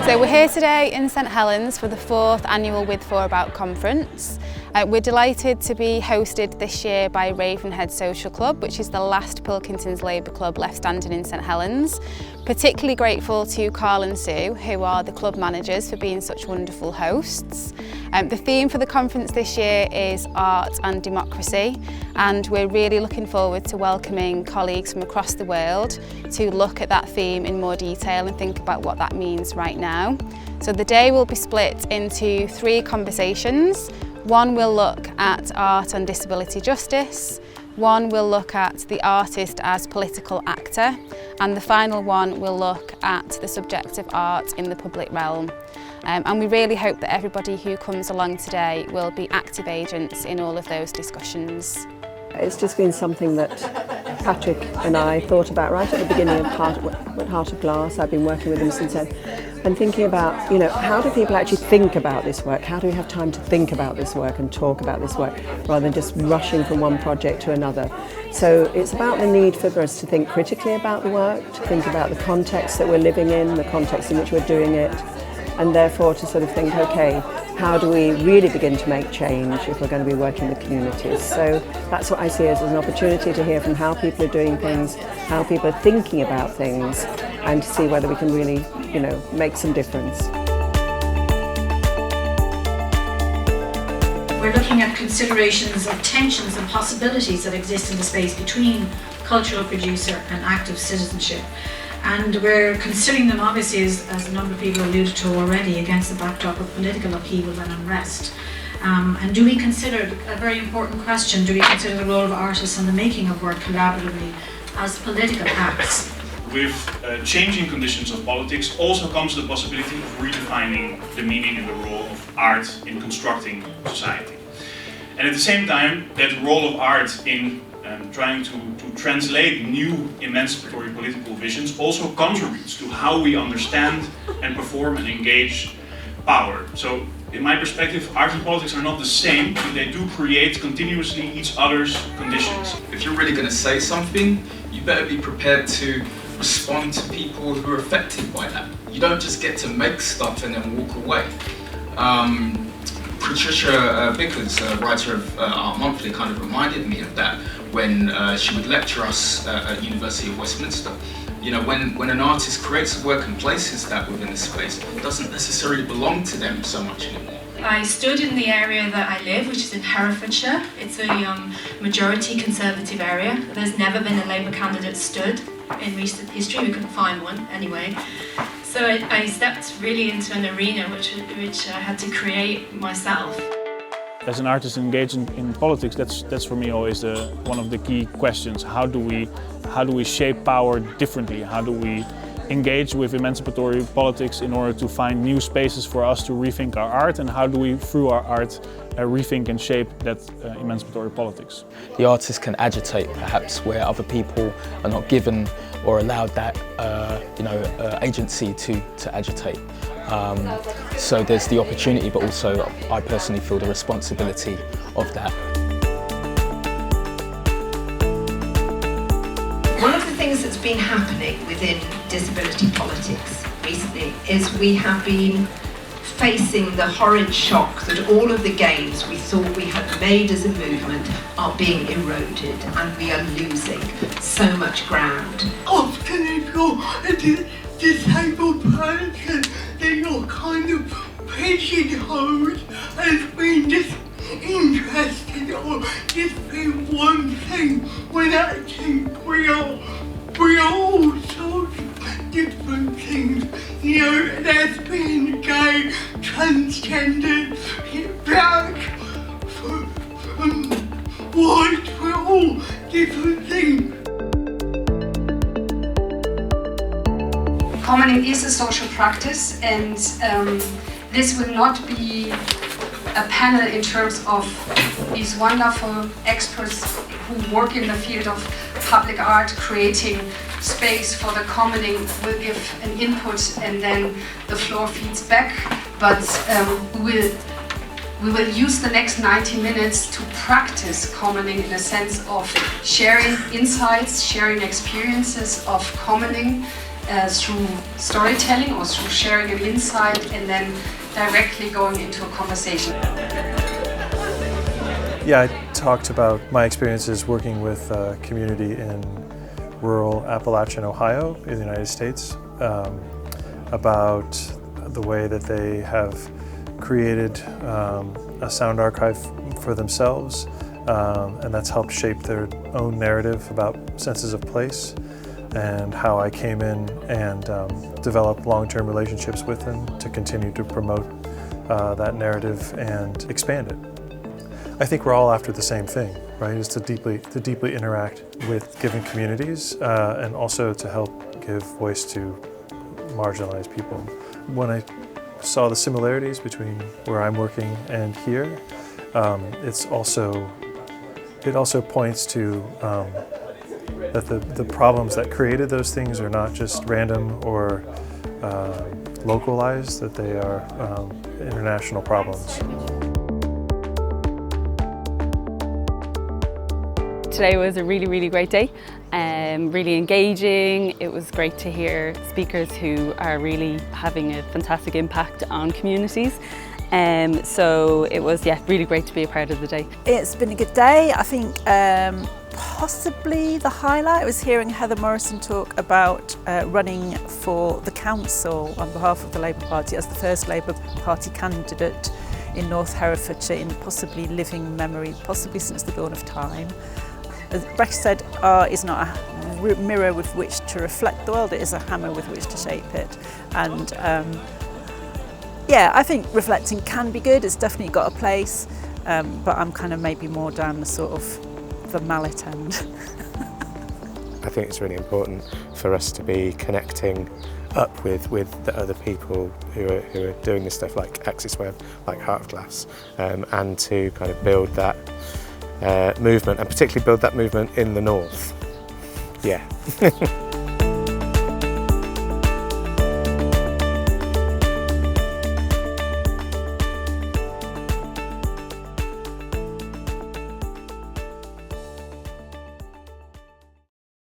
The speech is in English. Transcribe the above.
So we're here today in St Helens for the 4th annual With For About conference. We're delighted to be hosted this year by Ravenhead Social Club, which is the last Pilkington's Labour club left standing in St Helens. Particularly grateful to Carl and Sue, who are the club managers, for being such wonderful hosts. The theme for the conference this year is Art and Democracy, and we're really looking forward to welcoming colleagues from across the world to look at that theme in more detail and think about what that means right now. So the day will be split into 3 conversations. One will look at art and disability justice, one will look at the artist as political actor, and the final one will look at the subject of art in the public realm. And we really hope that everybody who comes along today will be active agents in all of those discussions. It's just been something that Patrick and I thought about right at the beginning of Heart of Glass. I've been working with him since then, and thinking about, how do people actually think about this work? How do we have time to think about this work and talk about this work rather than just rushing from one project to another? So it's about the need for us to think critically about the work, to think about the context that we're living in, the context in which we're doing it, and therefore to sort of think, okay, how do we really begin to make change if we're going to be working with communities? So that's what I see as an opportunity to hear from how people are doing things, how people are thinking about things, and to see whether we can really, make some difference. We're looking at considerations of tensions and possibilities that exist in the space between cultural producer and active citizenship. And we're considering them, obviously, as a number of people alluded to already, against the backdrop of political upheaval and unrest. And do we consider, a very important question, do we consider the role of artists in the making of work collaboratively as political acts? With changing conditions of politics also comes the possibility of redefining the meaning and the role of art in constructing society. And at the same time, that role of art in trying to translate new emancipatory political visions also contributes to how we understand and perform and engage power. So in my perspective, art and politics are not the same, but they do create continuously each other's conditions. If you're really going to say something, you better be prepared to respond to people who are affected by that. You don't just get to make stuff and then walk away. Patricia Bickers, writer of Art Monthly, kind of reminded me of that when she would lecture us at University of Westminster. When an artist creates a work and places that within a space, it doesn't necessarily belong to them so much anymore. I stood in the area that I live, which is in Herefordshire. It's a majority Conservative area. There's never been a Labour candidate stood in recent history. We couldn't find one anyway. So I stepped really into an arena which I had to create myself. As an artist engaged in politics, that's for me always one of the key questions. How do we shape power differently? How do we engage with emancipatory politics in order to find new spaces for us to rethink our art, and how do we, through our art, rethink and shape that emancipatory politics? The artist can agitate perhaps where other people are not given or allowed that agency to agitate. So there's the opportunity, but also I personally feel the responsibility of that. One of the things that's been happening within disability politics recently is we have been facing the horrid shock that all of the gains we thought we had made as a movement are being eroded, and we are losing so much ground. Often if you're a disabled person, then you're kind of pigeonholed as being just interested or just being one thing, when actually we are all sorts of different things. Lesbian, gay, transgender, black, white, we're all different things. Commoning is a social practice, and this will not be a panel in terms of these wonderful experts who work in the field of public art, creating space for the commoning, will give an input and then the floor feeds back. But we will use the next 90 minutes to practice commoning in a sense of sharing insights, sharing experiences of commoning, through storytelling or through sharing an insight and then directly going into a conversation. Yeah, I talked about my experiences working with a community in rural Appalachian, Ohio in the United States, about the way that they have created a sound archive for themselves, and that's helped shape their own narrative about senses of place, and how I came in and developed long-term relationships with them to continue to promote that narrative and expand it. I think we're all after the same thing, right? Is to deeply interact with given communities and also to help give voice to marginalized people. When I saw the similarities between where I'm working and here, it also points to that the problems that created those things are not just random or localized, that they are international problems. Today was a really great day, really engaging. It was great to hear speakers who are really having a fantastic impact on communities. So it was really great to be a part of the day. It's been a good day. I think possibly the highlight was hearing Heather Morrison talk about running for the council on behalf of the Labour Party as the first Labour Party candidate in North Herefordshire in possibly living memory, possibly since the dawn of time. As Brecht said, art is not a mirror with which to reflect the world, it is a hammer with which to shape it. And yeah, I think reflecting can be good, it's definitely got a place, but I'm kind of maybe more down the sort of the mallet end. I think it's really important for us to be connecting up with the other people who are doing this stuff, like Axisweb, like Heart of Glass, and to kind of build that movement, and particularly build that movement in the north. Yeah.